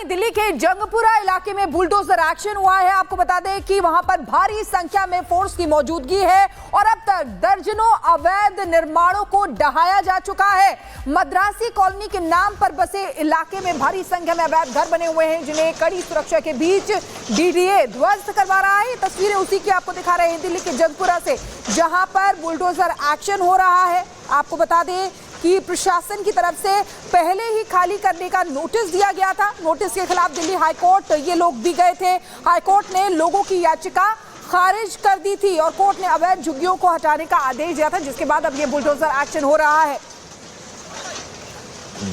वहीं दिल्ली के जंगपुरा इलाके में बुलडोजर एक्शन हुआ है। आपको बता दें कि वहां पर भारी संख्या में फोर्स की मौजूदगी है और अब तक दर्जनों अवैध निर्माणों को ढहाया जा चुका है। मद्रासी कॉलोनी के नाम पर बसे इलाके में भारी संख्या में अवैध घर बने हुए हैं, जिन्हें कड़ी सुरक्षा के बीच डीडीए ध्वस्त करवा रहा है। तस्वीरें उसी की आपको दिखा रहे हैं दिल्ली के जंगपुरा से, जहां पर बुलडोजर एक्शन हो रहा है। आपको बता दें कि प्रशासन की तरफ से पहले ही खाली करने का नोटिस दिया गया था। नोटिस के खिलाफ दिल्ली हाईकोर्ट ये लोग भी गए थे। हाईकोर्ट ने लोगों की याचिका खारिज कर दी थी और कोर्ट ने अवैध झुग्गियों को हटाने का आदेश दिया था, जिसके बाद अब ये बुलडोजर एक्शन हो रहा है।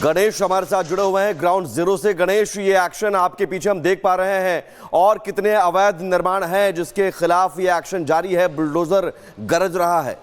गणेश हमारे साथ जुड़े हुए हैं ग्राउंड जीरो से। गणेश, ये एक्शन आपके पीछे हम देख पा रहे हैं, और कितने अवैध निर्माण हैं जिसके खिलाफ ये एक्शन जारी है, बुलडोजर गरज रहा है?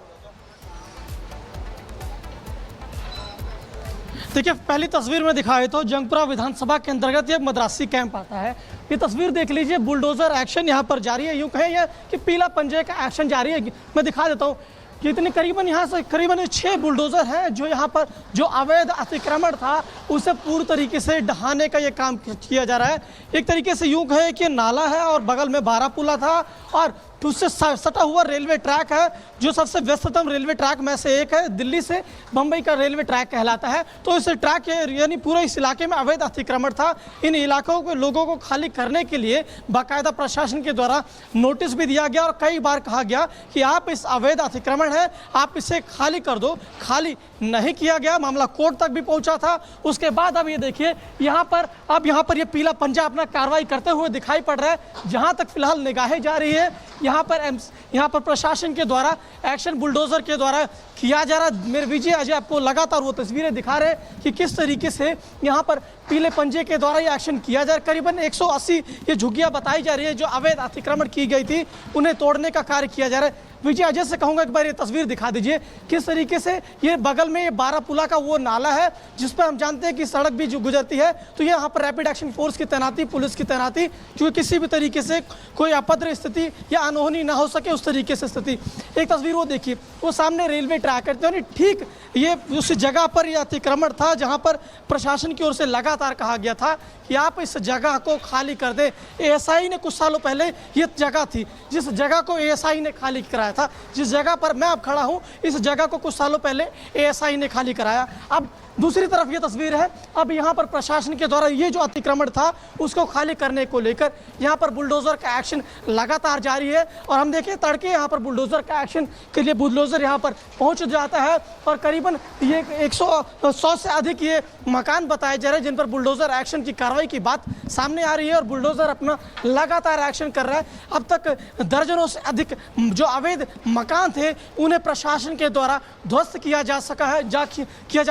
देखिए, पहली तस्वीर में दिखाए तो जंगपुरा विधानसभा के अंतर्गत ये मद्रासी कैंप आता है। ये तस्वीर देख लीजिए, बुलडोजर एक्शन यहाँ पर जारी है। यूँ कहें या कि पीला पंजे का एक्शन जारी है। मैं दिखा देता हूँ कि इतने करीबन यहाँ से करीबन 6 बुलडोजर हैं जो यहाँ पर जो अवैध अतिक्रमण था उसे पूरी तरीके से ढहाने का ये काम किया जा रहा है। एक तरीके से यूँ कहें कि नाला है और बगल में बारापुला था और उससे सटा हुआ रेलवे ट्रैक है, जो सबसे व्यस्ततम रेलवे ट्रैक में से एक है। दिल्ली से बम्बई का रेलवे ट्रैक कहलाता है। तो इस ट्रैक यानी पूरे इस इलाके में अवैध अतिक्रमण था। इन इलाकों के लोगों को खाली करने के लिए बाकायदा प्रशासन के द्वारा नोटिस भी दिया गया और कई बार कहा गया कि आप इस अवैध अतिक्रमण है, आप इसे खाली कर दो। खाली नहीं किया गया, मामला कोर्ट तक भी पहुंचा था। उसके बाद अब ये देखिए, यहाँ पर ये पीला पंजा अपना कार्रवाई करते हुए दिखाई पड़ रहा है। जहाँ तक फिलहाल निगाहें जा रही है, यहाँ पर प्रशासन के द्वारा एक्शन बुलडोजर के द्वारा किया जा रहा है। मेरे विजय अजय आपको लगातार वो तस्वीरें दिखा रहे हैं कि किस तरीके से यहाँ पर पीले पंजे के द्वारा ये एक्शन किया जा रहा है। करीबन 180 ये झुग्गियां बताई जा रही है जो अवैध अतिक्रमण की गई थी, उन्हें तोड़ने का कार्य किया जा रहा है। विजय अजय से कहूंगा एक बार ये तस्वीर दिखा दीजिए, किस तरीके से ये बगल में ये बारापुला का वो नाला है जिस पर हम जानते हैं कि सड़क भी जो गुजरती है। तो ये यहाँ पर रैपिड एक्शन फोर्स की तैनाती, पुलिस की तैनाती, जो किसी भी तरीके से कोई अभद्र स्थिति या अनहोनी ना हो सके उस तरीके से स्थिति। एक तस्वीर वो देखिए, वो सामने रेलवे ट्रैक करते हैं, ठीक ये उस जगह पर यह अतिक्रमण था जहाँ पर प्रशासन की ओर से लगातार कहा गया था कि आप इस जगह को खाली कर दें। एएसआई ने कुछ सालों पहले ये जगह थी जिस जगह को एएसआई ने खाली कराया था। जिस जगह पर मैं अब खड़ा हूँ, इस जगह को कुछ सालों पहले एएसआई ने खाली कराया। अब दूसरी तरफ ये तस्वीर है, अब यहाँ पर प्रशासन के द्वारा ये जो अतिक्रमण था उसको खाली करने को लेकर यहाँ पर बुलडोजर का एक्शन लगातार जारी है। और हम देखें तड़के यहाँ पर बुलडोजर का एक्शन के लिए बुलडोजर यहाँ पर पहुँच जाता है और करीबन ये 100 से अधिक ये मकान बताए जा रहे हैं जिन पर बुलडोजर एक्शन की कार्रवाई की बात सामने आ रही है और बुलडोजर अपना लगातार एक्शन कर रहा है। अब तक दर्जनों से अधिक जो अवैध मकान थे उन्हें प्रशासन के द्वारा ध्वस्त किया जा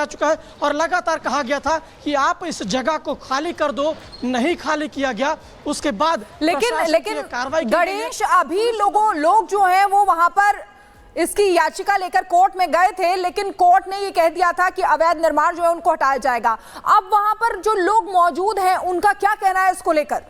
चुका है और लगातार कहा गया था कि आप इस जगह को खाली कर दो, नहीं खाली किया गया। उसके बाद लेकिन गणेश, अभी लोग जो हैं वो वहां पर इसकी याचिका लेकर कोर्ट में गए थे, लेकिन कोर्ट ने ये कह दिया था कि अवैध निर्माण जो है उनको हटाया जाएगा। अब वहां पर जो लोग मौजूद हैं उनका क्या कहना है इसको लेकर?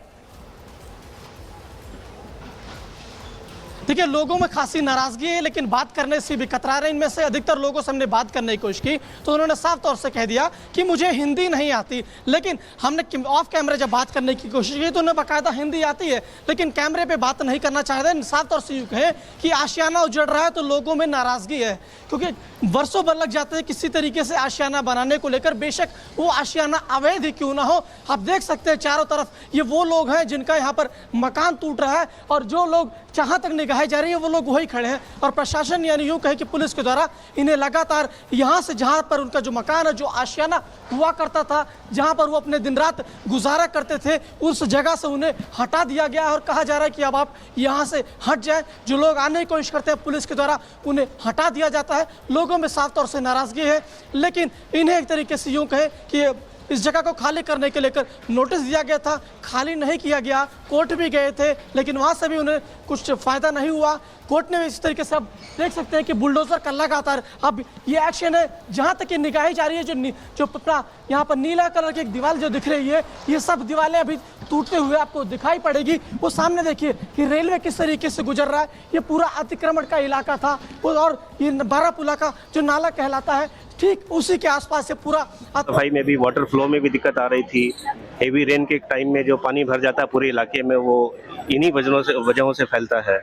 देखिए, लोगों में खासी नाराजगी है, लेकिन बात करने से भी कतरा रहे। इनमें से अधिकतर लोगों से हमने बात करने की कोशिश की तो उन्होंने साफ तौर से कह दिया कि मुझे हिंदी नहीं आती। लेकिन हमने ऑफ कैमरे जब बात करने की कोशिश की तो उन्हें बाकायदा हिंदी आती है, लेकिन कैमरे पे बात नहीं करना चाहते। साफ तौर से यूँ कहें कि आशियाना उजड़ रहा है तो लोगों में नाराजगी है, क्योंकि वर्षों भर लग जाते हैं किसी तरीके से आशियाना बनाने को लेकर, बेशक वो आशियाना अवैध ही क्यों ना हो। आप देख सकते हैं चारों तरफ ये वो लोग हैं जिनका यहाँ पर मकान टूट रहा है और जो लोग जहाँ तक निगाहें जा रही है वो लोग वही खड़े हैं। और प्रशासन यानी यूँ कहे कि पुलिस के द्वारा इन्हें लगातार यहाँ से जहाँ पर उनका जो मकान है, जो आशियाना हुआ करता था, जहाँ पर वो अपने दिन रात गुजारा करते थे, उस जगह से उन्हें हटा दिया गया और कहा जा रहा है कि अब आप यहाँ से हट जाएं। जो लोग आने की कोशिश करते हैं पुलिस के द्वारा उन्हें हटा दिया जाता है। लोगों में साफ तौर से नाराजगी है, लेकिन इन्हें एक तरीके से यूँ कहे कि इस जगह को खाली करने के लेकर नोटिस दिया गया था, खाली नहीं किया गया। कोर्ट भी गए थे लेकिन वहाँ से भी उन्हें कुछ फ़ायदा नहीं हुआ। कोर्ट ने इस तरीके से अब देख सकते हैं कि बुलडोजर का लगातार अब ये एक्शन है। जहाँ तक ये निगाहें जा रही है, जो अपना यहाँ पर नीला कलर की एक दीवार जो दिख रही है, ये सब दीवारें अभी टूटते हुए आपको दिखाई पड़ेगी। वो सामने देखिए कि रेलवे किस तरीके से गुजर रहा है। ये पूरा अतिक्रमण का इलाका था और ये बारापुला का जो नाला कहलाता है, ठीक उसी के आसपास से पूरा सफाई में भी, वाटर फ्लो में भी दिक्कत आ रही थी। हेवी रेन के टाइम में जो पानी भर जाता है पूरे इलाके में, वो इन्हीं वजहों से फैलता है।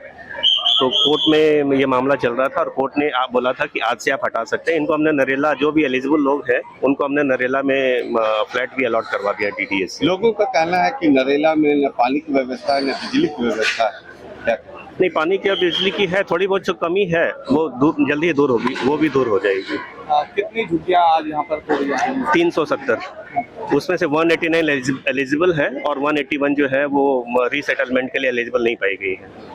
तो कोर्ट में ये मामला चल रहा था और कोर्ट ने बोला था कि आज से आप हटा सकते हैं। इनको हमने नरेला, जो भी एलिजिबल लोग हैं उनको हमने नरेला में फ्लैट भी अलॉट करवा दिया DDA से। लोगों का कहना है कि नरेला में न पानी की व्यवस्था है न बिजली की व्यवस्था है। क्या नहीं, पानी की और बिजली की है, थोड़ी बहुत जो कमी है वो जल्दी ही दूर होगी, वो भी दूर हो जाएगी। कितनी झुग्गियां आज यहाँ पर खोली जाती हैं? 370, उसमें से 189 एलिजिबल है और 181 जो है वो रीसेटलमेंट के लिए एलिजिबल नहीं पाई गई है।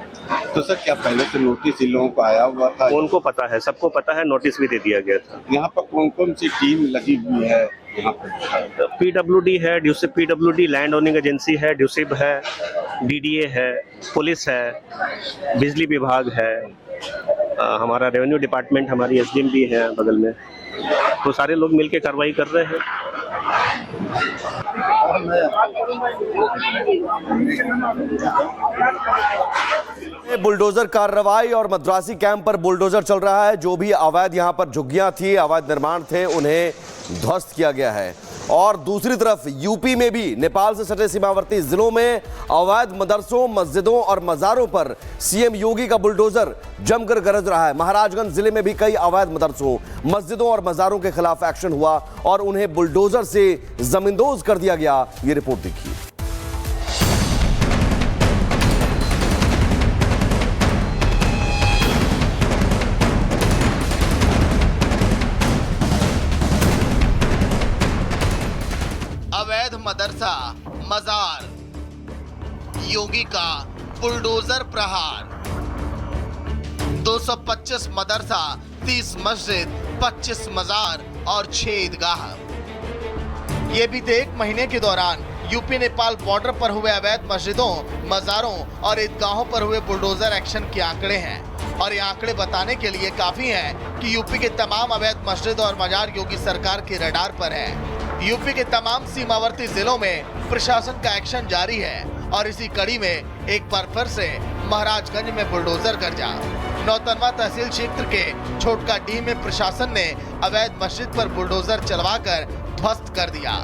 तो सर क्या पहले से नोटिस इन लोगों को आया हुआ था? उनको पता है, सबको पता है, नोटिस भी दे दिया गया था। यहाँ पर कौन कौन सी टीम लगी हुई है? यहाँ पर PWD है, ड्यूसिप PWD, लैंड ओनिंग एजेंसी है, ड्यूसिप है, DDA है, पुलिस है, बिजली विभाग है, हमारा रेवेन्यू डिपार्टमेंट, हमारी SDM भी है बगल में। तो सारे लोग मिलकर कार्रवाई कर रहे हैं। बुलडोजर कार्रवाई और मद्रासी कैंप पर बुलडोजर चल रहा है। जो भी अवैध यहां पर झुग्गियां थी, अवैध निर्माण थे, उन्हें ध्वस्त किया गया है। और दूसरी तरफ यूपी में भी नेपाल से सटे सीमावर्ती जिलों में अवैध मदरसों, मस्जिदों और मज़ारों पर CM योगी का बुलडोजर जमकर गरज रहा है। महाराजगंज जिले में भी कई अवैध मदरसों, मस्जिदों और मज़ारों के खिलाफ एक्शन हुआ और उन्हें बुलडोजर से जमींदोज कर दिया गया। ये रिपोर्ट देखिए। अवैध मदरसा, मजार, योगी का बुलडोजर प्रहार। 225 मदरसा, 30 मस्जिद, 25 मजार और 6 ईदगाह। ये बीते एक महीने के दौरान यूपी नेपाल बॉर्डर पर हुए अवैध मस्जिदों, मजारों और ईदगाहों पर हुए बुलडोजर एक्शन के आंकड़े हैं। और ये आंकड़े बताने के लिए काफी हैं कि यूपी के तमाम अवैध मस्जिद और मजार योगी सरकार के रडार पर है। यूपी के तमाम सीमावर्ती जिलों में प्रशासन का एक्शन जारी है और इसी कड़ी में एक बार फिर से महाराजगंज में बुलडोजर गरजा। नौतनवा तहसील क्षेत्र के छोटका डी में प्रशासन ने अवैध मस्जिद पर बुलडोजर चलवाकर ध्वस्त कर दिया।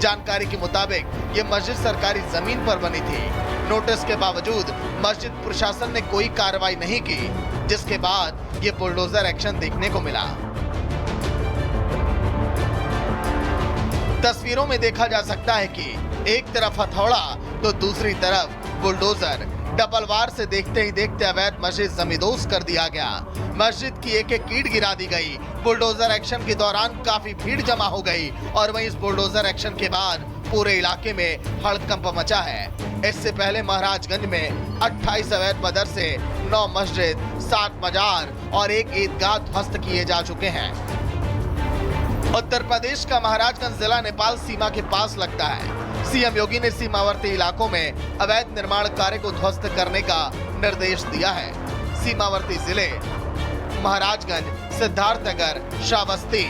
जानकारी के मुताबिक ये मस्जिद सरकारी जमीन पर बनी थी। नोटिस के बावजूद मस्जिद प्रशासन ने कोई कार्रवाई नहीं की, जिसके बाद ये बुलडोजर एक्शन देखने को मिला। तस्वीरों में देखा जा सकता है कि एक तरफ हथौड़ा तो दूसरी तरफ बुलडोजर। डबल वार से देखते ही देखते अवैध मस्जिद जमींदोज कर दिया गया। मस्जिद की एक एक ईंट गिरा दी गई। बुलडोजर एक्शन के दौरान काफी भीड़ जमा हो गई और वहीं इस बुलडोजर एक्शन के बाद पूरे इलाके में हड़कंप मचा है। इससे पहले महाराजगंज में 28 अवैध मदरसे, 9 मस्जिद, 7 मजार और 1 ईदगाह ध्वस्त किए जा चुके हैं। उत्तर प्रदेश का महाराजगंज जिला नेपाल सीमा के पास लगता है। CM योगी ने सीमावर्ती इलाकों में अवैध निर्माण कार्य को ध्वस्त करने का निर्देश दिया है। सीमावर्ती जिले महाराजगंज, सिद्धार्थनगर, श्रावस्ती,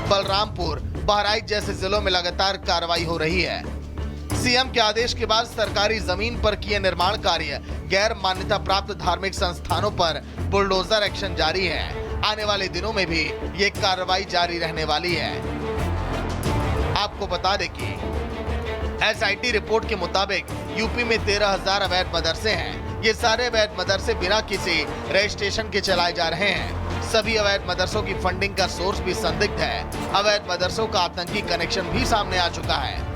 बलरामपुर, बहराइच जैसे जिलों में लगातार कार्रवाई हो रही है। CM के आदेश के बाद सरकारी जमीन पर किए निर्माण कार्य, गैर मान्यता प्राप्त धार्मिक संस्थानों पर बुलडोजर एक्शन जारी है। आने वाले दिनों में भी ये कार्रवाई जारी रहने वाली है। आपको बता दें कि SIT रिपोर्ट के मुताबिक यूपी में 13,000 अवैध मदरसे हैं। ये सारे अवैध मदरसे बिना किसी रजिस्ट्रेशन के चलाए जा रहे हैं। सभी अवैध मदरसों की फंडिंग का सोर्स भी संदिग्ध है। अवैध मदरसों का आतंकी कनेक्शन भी सामने आ चुका है।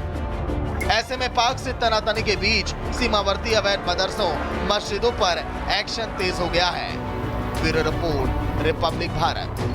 ऐसे में पाक से तनातनी के बीच सीमावर्ती अवैध मदरसों, मस्जिदों पर एक्शन तेज हो गया है। Bureau report, Republic Bharat.